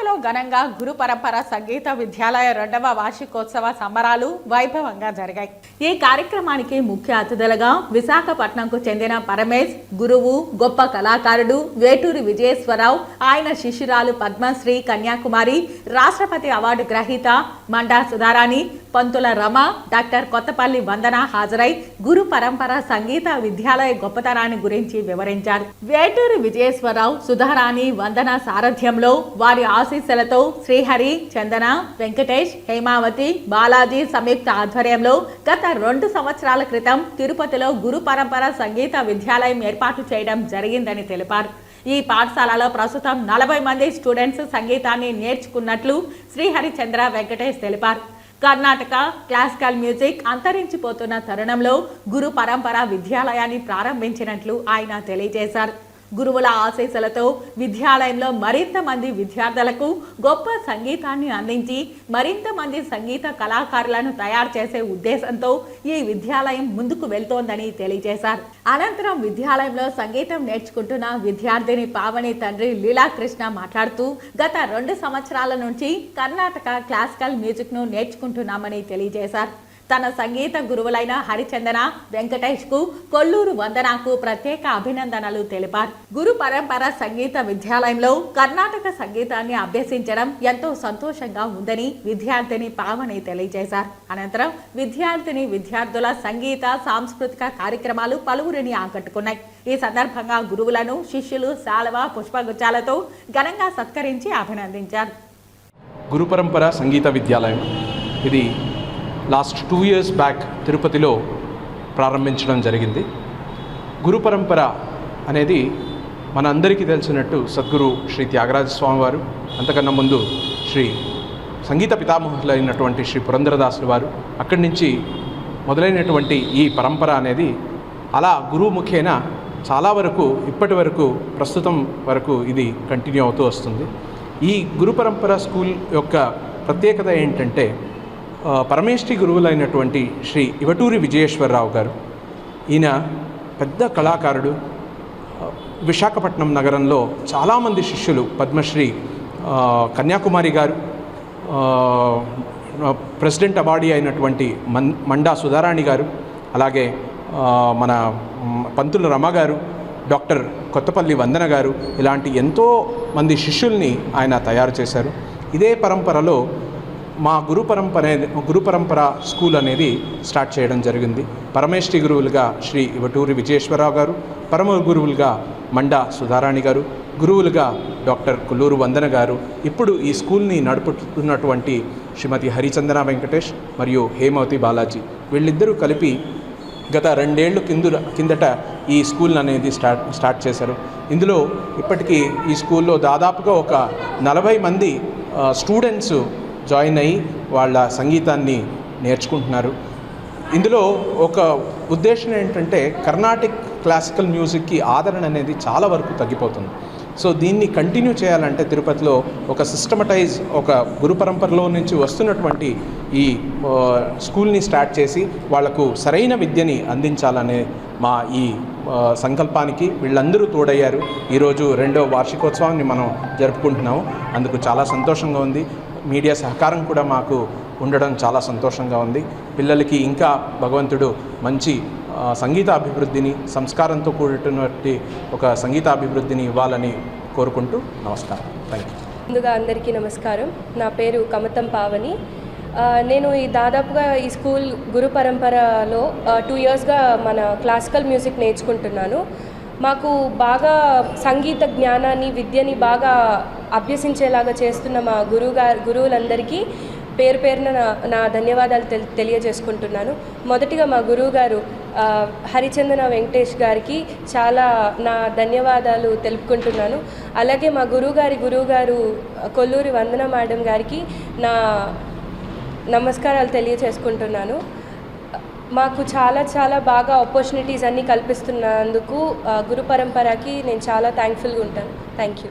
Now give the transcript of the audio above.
తిరుపతిలో ఘనంగా గురు పరంపర సంగీత విద్యాలయ 2వ వార్షికోత్సవ సంబరాలు వైభవంగా జరిగాయి. ఈ కార్యక్రమానికి ముఖ్య అతిథులుగా విశాఖపట్నంకు చెందిన పరమేశ్, గురువు, గొప్ప కళాకారుడు వేటూరి విజయేశ్వరరావు, ఆయన శిష్యురాలు పద్మశ్రీ కన్యాకుమారి, రాష్ట్రపతి అవార్డు గ్రహీత మండా సుధారాణి, పంతుల రమ, డాక్టర్ కొత్తపల్లి వందన హాజరై గురు పరంపర సంగీత విద్యాలయ గొప్పతనాన్ని గురించి వివరించారు. వేటూరి విజయేశ్వరరావు, సుధారాణి, వందన సారథ్యంలో వారి ఆశీస్సులతో శ్రీహరి, చందన, వెంకటేష్, హేమావతి, బాలాజీ సంయుక్త ఆధ్వర్యంలో గత 2 సంవత్సరాల క్రితం తిరుపతిలో గురు పరంపర సంగీత విద్యాలయం ఏర్పాటు చేయడం జరిగిందని తెలిపారు. ఈ పాఠశాలలో ప్రస్తుతం 40 మంది స్టూడెంట్స్ సంగీతాన్ని నేర్చుకున్నట్లు శ్రీహరిచంద్ర వెంకటేష్ తెలిపారు. కర్ణాటక క్లాసికల్ మ్యూజిక్ అంతరించిపోతున్న తరుణంలో గురు పరంపర విద్యాలయాన్ని ప్రారంభించినట్లు ఆయన తెలియజేశారు. గురువుల ఆశీస్సులతో విద్యాలయంలో మరింత మంది విద్యార్థులకు గొప్ప సంగీతాన్ని అందించి మరింత మంది సంగీత కళాకారులను తయారు చేసే ఉద్దేశంతో ఈ విద్యాలయం ముందుకు వెళ్తోందని తెలియజేశారు. అనంతరం విద్యాలయంలో సంగీతం నేర్చుకుంటున్న విద్యార్థిని పావని తండ్రి లీలాకృష్ణ మాట్లాడుతూ గత 2 సంవత్సరాల నుంచి కర్ణాటక క్లాసికల్ మ్యూజిక్ ను నేర్చుకుంటున్నామని తెలియజేశారు. తన సంగీత గురువులైన హరిచందన, వెంకటేష్ కు, కొల్లూరు వందనకు ప్రత్యేక అభినందనలు తెలిపారు. గురు పరంపర సంగీత విద్యాలయంలో కర్ణాటక సంగీతాన్ని అభ్యసించడం ఎంతో సంతోషంగా ఉందని విద్యార్థిని పావని తెలియజేశారు. అనంతరం విద్యార్థుల సంగీత సాంస్కృతిక కార్యక్రమాలు పలువురిని ఆకట్టుకున్నాయి. ఈ సందర్భంగా గురువులను శిష్యులు శాలువ, పుష్పగుచ్చాలతో ఘనంగా సత్కరించి అభినందించారు. గురు పరంపర సంగీత విద్యాలయం ఇది లాస్ట్ 2 years బ్యాక్ తిరుపతిలో ప్రారంభించడం జరిగింది. గురు పరంపర అనేది మన అందరికీ తెలిసినట్టు సద్గురు శ్రీ త్యాగరాజ స్వామి వారు, అంతకన్నా ముందు శ్రీ సంగీత పితామహులైనటువంటి శ్రీ పురంధరదాసులు వారు, అక్కడి నుంచి మొదలైనటువంటి ఈ పరంపర అనేది అలా గురువు ముఖేన చాలా వరకు ఇప్పటి వరకు ప్రస్తుతం వరకు ఇది కంటిన్యూ అవుతూ వస్తుంది. ఈ గురు పరంపర స్కూల్ యొక్క ప్రత్యేకత ఏంటంటే పరమేష్ఠి గురువులైనటువంటి శ్రీ ఇవటూరి విజయేశ్వరరావు గారు, ఈయన పెద్ద కళాకారుడు. విశాఖపట్నం నగరంలో చాలామంది శిష్యులు, పద్మశ్రీ కన్యాకుమారి గారు, ప్రెసిడెంట్ అవార్డీ అయినటువంటి మండా సుధారాణి గారు, అలాగే మన పంతుల రమ గారు, డాక్టర్ కొత్తపల్లి వందన గారు, ఇలాంటి ఎంతో మంది శిష్యుల్ని ఆయన తయారు చేశారు. ఇదే పరంపరలో మా గురు పరంపర స్కూల్ అనేది స్టార్ట్ చేయడం జరిగింది. పరమేష్ఠి గురువులుగా శ్రీ ఇవటూరి విజయేశ్వరరావు గారు, పరమ గురువులుగా మండా సుధారాణి గారు, గురువులుగా డాక్టర్ కొల్లూరు వందన గారు, ఇప్పుడు ఈ స్కూల్ని నడుపుతున్నటువంటి శ్రీమతి హరిచందన వెంకటేష్ మరియు హేమావతి బాలాజీ, వీళ్ళిద్దరూ కలిపి గత 2 ఏళ్ళు కిందట ఈ స్కూల్ అనేది స్టార్ట్ చేశారు. ఇందులో ఇప్పటికీ ఈ స్కూల్లో దాదాపుగా ఒక 40 మంది స్టూడెంట్స్ జాయిన్ అయ్యి వాళ్ళ సంగీతాన్ని నేర్చుకుంటున్నారు. ఇందులో ఒక ఉద్దేశం ఏంటంటే కర్ణాటిక్ క్లాసికల్ మ్యూజిక్కి ఆదరణ అనేది చాలా వరకు తగ్గిపోతుంది. సో దీన్ని కంటిన్యూ చేయాలంటే తిరుపతిలో ఒక ఒక గురు పరంపరలో నుంచి వస్తున్నటువంటి ఈ స్కూల్ని స్టార్ట్ చేసి వాళ్లకు సరైన విద్యని అందించాలనే మా ఈ సంకల్పానికి వీళ్ళందరూ తోడయ్యారు. ఈరోజు 2వ వార్షికోత్సవాన్ని మనం జరుపుకుంటున్నాము. అందుకు చాలా సంతోషంగా ఉంది. మీడియా సహకారం కూడా మాకు ఉండడం చాలా సంతోషంగా ఉంది. పిల్లలకి ఇంకా భగవంతుడు మంచి సంగీత అభివృద్ధిని, సంస్కారంతో కూడినటువంటి ఒక సంగీత అభివృద్ధిని ఇవ్వాలని కోరుకుంటూ నమస్కారం. Thank you. ముందుగా అందరికీ నమస్కారం. నా పేరు కమతం పావని. నేను దాదాపుగా ఈ స్కూల్ గురు పరంపరలో 2 yearsగా మన క్లాసికల్ మ్యూజిక్ నేర్చుకుంటున్నాను. మాకు బాగా సంగీత జ్ఞానాన్ని, విద్యని బాగా అభ్యసించేలాగా చేస్తున్న మా గురువులందరికీ పేరు పేరున నా ధన్యవాదాలు తెలియజేసుకుంటున్నాను. మొదటిగా మా గురువు గారు హరిచందన వెంకటేష్ గారికి చాలా నా ధన్యవాదాలు తెలుపుకుంటున్నాను. అలాగే మా గురువుగారు కొల్లూరి వందన మేడం గారికి నా నమస్కారాలు తెలియజేసుకుంటున్నాను. మాకు చాలా బాగా ఆపర్చునిటీస్ అన్నీ కల్పిస్తున్నందుకు గురు పరంపరకి నేను చాలా థ్యాంక్ఫుల్గా ఉంటాను. Thank you.